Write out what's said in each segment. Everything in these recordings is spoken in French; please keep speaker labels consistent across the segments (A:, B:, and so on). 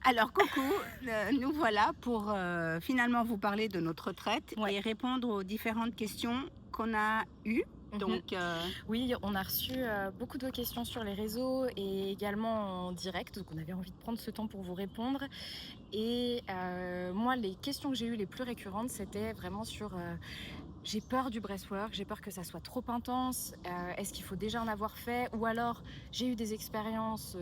A: Alors coucou, nous voilà pour finalement vous parler de notre retraite
B: Ouais.
A: et répondre aux différentes questions qu'on a eues.
B: Mmh.
A: Donc,
B: Oui, on a reçu, beaucoup de questions sur les réseaux et également en direct, donc on avait envie de prendre ce temps pour vous répondre et moi, les questions que j'ai eues les plus récurrentes, c'était vraiment sur, j'ai peur du breathwork, j'ai peur que ça soit trop intense, est-ce qu'il faut déjà en avoir fait? Ou alors j'ai eu des expériences,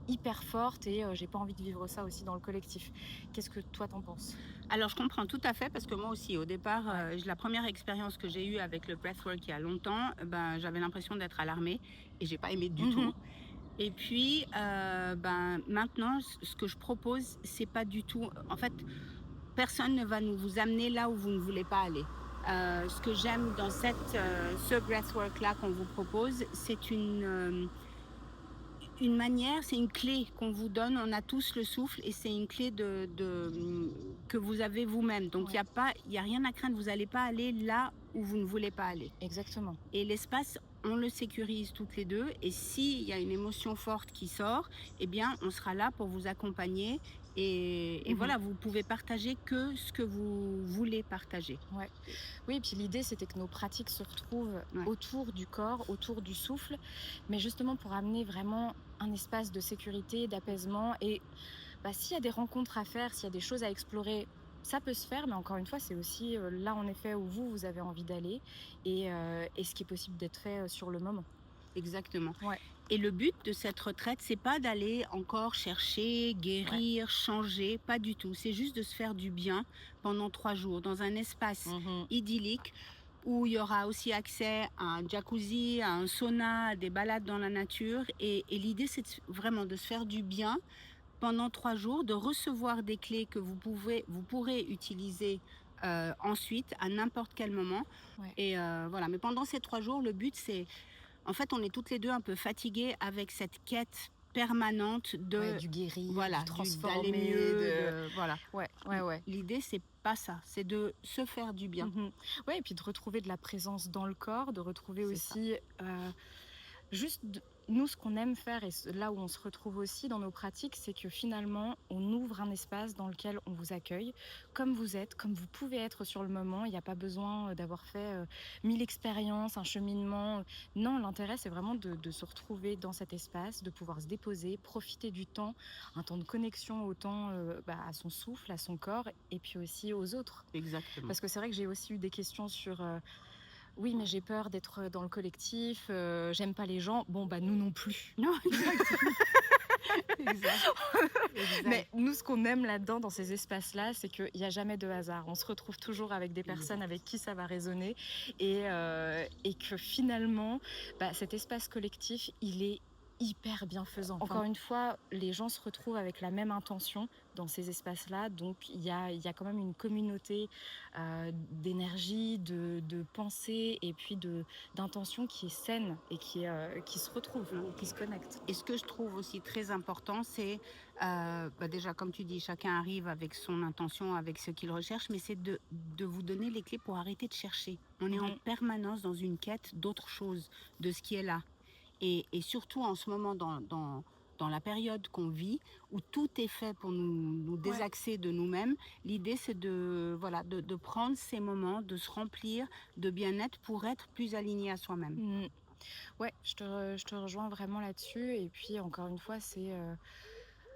B: hyper fortes et j'ai pas envie de vivre ça aussi dans le collectif. Qu'est-ce que toi t'en penses?
A: alors je comprends tout à fait parce que moi aussi au départ,
B: Ouais.
A: la première expérience que j'ai eue avec le breathwork il y a longtemps, ben, j'avais l'impression d'être à l'armée et j'ai pas aimé du
B: Mmh.
A: tout. Et puis, ben, maintenant ce que je propose, c'est pas du tout en fait, personne ne va nous vous amener là où vous ne voulez pas aller. Ce que j'aime dans ce breathwork-là qu'on vous propose, c'est une manière, c'est une clé qu'on vous donne. On a tous le souffle et c'est une clé que vous avez vous-même. Donc
B: Ouais,
A: il y a rien à craindre, vous allez pas aller là où vous ne voulez pas aller.
B: exactement.
A: Et l'espace, on le sécurise toutes les 2 et s'il y a une émotion forte qui sort, eh bien, on sera là pour vous accompagner et
B: Mmh.
A: voilà, vous pouvez partager que ce que vous voulez partager.
B: Ouais.
A: Et
B: Oui, et puis l'idée, c'était que nos pratiques se retrouvent
A: ouais,
B: autour du corps, autour du souffle, mais justement pour amener vraiment un espace de sécurité, d'apaisement. Et bah, s'il y a des rencontres à faire, s'il y a des choses à explorer, ça peut se faire, mais encore une fois, c'est aussi là, en effet, où vous avez envie d'aller et ce qui est possible d'être fait sur le moment.
A: exactement.
B: Ouais,
A: Et le but de cette retraite, c'est pas d'aller encore chercher,
B: ouais.
A: guérir, changer, pas du tout. C'est juste de se faire du bien pendant 3 jours dans un espace
B: Mhm.
A: idyllique où il y aura aussi accès à un jacuzzi, à un sauna, à des balades dans la nature. Et l'idée, c'est vraiment de se faire du bien pendant 3 jours, de recevoir des clés que vous pourrez utiliser ensuite à n'importe quel moment.
B: Ouais.
A: Et voilà. Mais pendant ces 3 jours, le but, c'est en fait, on est toutes les 2 un peu fatiguées avec cette quête permanente
B: Ouais,
A: de
B: du guérir, du
A: voilà, du d'aller
B: transformer,
A: mieux,
B: de...
A: de voilà.
B: Ouais, ouais, ouais.
A: L'idée, c'est pas ça, c'est de se faire du bien,
B: Mmh. Ouais, et puis de retrouver de la présence dans le corps, de retrouver
A: c'est ça.
B: aussi, juste d nous, ce qu'on aime faire et là où on se retrouve aussi dans nos pratiques, c'est que finalement, on ouvre un espace dans lequel on vous accueille comme vous êtes, comme vous pouvez être sur le moment. Il y a pas besoin, d'avoir fait, 1000 expériences, un cheminement. Non, l'intérêt, c'est vraiment de se retrouver dans cet espace, de pouvoir se déposer, profiter du temps, un temps de connexion autant, bah, à son souffle, à son corps et puis aussi aux autres.
A: Exactement.
B: Parce que c'est vrai que j'ai aussi eu des questions sur, «Oui, mais j'ai peur d'être, dans le collectif, j'aime pas les gens». Bon, bah, nous non plus.
A: Non, exactement, exact,
B: Mais
A: exact,
B: nous, ce qu'on aime là-dedans, dans ces espaces-là, c'est qu'il y a jamais de hasard. On se retrouve toujours avec des personnes avec
A: exact.
B: qui ça va résonner et que finalement, bah, cet espace collectif, il est hyper bienfaisant. Encore une fois, les gens se retrouvent avec la même intention dans ces espaces-là, donc il y a quand même une communauté, d'énergie, de pensée et puis d'intention qui est saine et qui se retrouve,
A: Non.
B: qui se connecte.
A: Et ce que je trouve aussi très important, c'est, bah, déjà comme tu dis, chacun arrive avec son intention, avec ce qu'il recherche, mais c'est de vous donner les clés pour arrêter de chercher. On est en
B: Mmh.
A: permanence dans une quête d'autre chose, de ce qui est là. Et surtout en ce moment dans la période qu'on vit, où tout est fait pour nous
B: Ouais.
A: désaxer de nous-mêmes, l'idée c'est de voilà, de prendre ces moments, de se remplir de bien-être pour être plus aligné à soi-même.
B: Mmh. Ouais, je te rejoins vraiment là-dessus et puis encore une fois, c'est,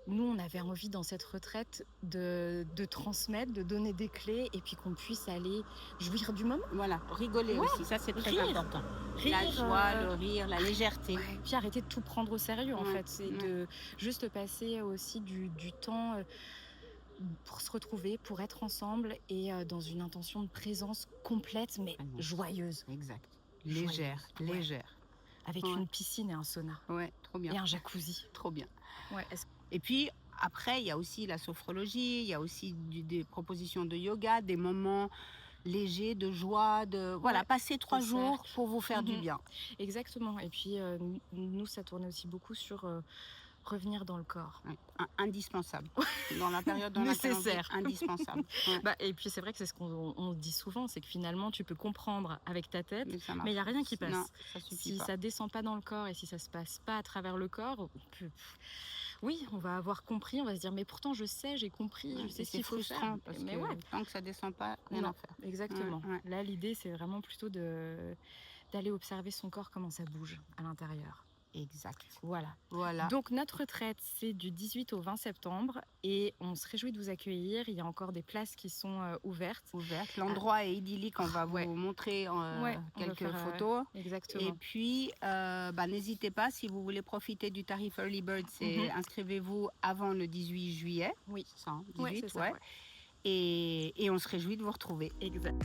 B: nous, on avait envie dans cette retraite de transmettre, de donner des clés et puis qu'on puisse aller jouir du moment.
A: Voilà, rigoler
B: Ouais,
A: aussi, ça c'est très
B: rire,
A: important. La
B: rire,
A: joie, le rire, la légèreté.
B: ouais, puis arrêter de tout prendre au sérieux, en
A: Ouais,
B: fait. C'est
A: ouais,
B: de juste passer aussi du temps, pour se retrouver, pour être ensemble et dans une intention de présence complète mais
A: présence.
B: joyeuse.
A: Exact. Légère,
B: Joyeuse, ouais,
A: légère.
B: avec
A: Ouais,
B: une piscine et un sauna
A: ouais, trop bien,
B: et un jacuzzi.
A: trop bien.
B: Ouais, est-ce
A: Et puis après, il y a aussi la sophrologie, il y a aussi des propositions de yoga, des moments légers de joie, de voilà,
B: ouais,
A: passer
B: au
A: 3 jours
B: cercle.
A: pour vous faire du
B: Mmh.
A: bien.
B: Exactement et puis, nous, ça tournait aussi beaucoup sur, revenir dans le corps.
A: Ouais, indispensable. Dans la période dans laquelle on vit,
B: Nécessaire.
A: indispensable. Ouais,
B: Bah et puis c'est vrai que c'est ce qu'on dit souvent, c'est que finalement tu peux comprendre avec ta tête,
A: mais ça
B: mais il y
A: marche
B: a rien qui
A: non,
B: passe.
A: ça suffit
B: Si
A: pas.
B: ça descend pas dans le corps et si ça se passe pas à travers le corps, Oui, on va avoir compris, on va se dire: «Mais pourtant je sais, j'ai compris, je
A: Ouais,
B: sais
A: et
B: ce
A: c'est
B: qu'il faut faire».
A: frustrant parce
B: Mais
A: que
B: ouais,
A: tant que ça descend pas, rien
B: non,
A: à faire.
B: exactement.
A: Ouais.
B: Là, l'idée, c'est vraiment plutôt d'aller observer son corps, comment ça bouge à l'intérieur.
A: Exact.
B: Voilà.
A: Voilà,
B: Donc notre retraite, c'est du 18 au 20 septembre et on se réjouit de vous accueillir. Il y a encore des places qui sont, ouvertes.
A: ouverte.
B: Ah,
A: L'endroit est idyllique, on va
B: ouais,
A: vous montrer
B: ouais, on va
A: quelques
B: faire,
A: photos. Et
B: exactement.
A: puis, bah, n'hésitez pas, si vous voulez profiter du tarif Early Bird,
B: Mmh.
A: c'est inscrivez-vous avant le 18 juillet.
B: Oui.
A: C'est ça, hein,
B: Ouais, c'est
A: 18,
B: ça,
A: ouais.
B: ouais.
A: Et on se réjouit de vous retrouver.
B: Exact.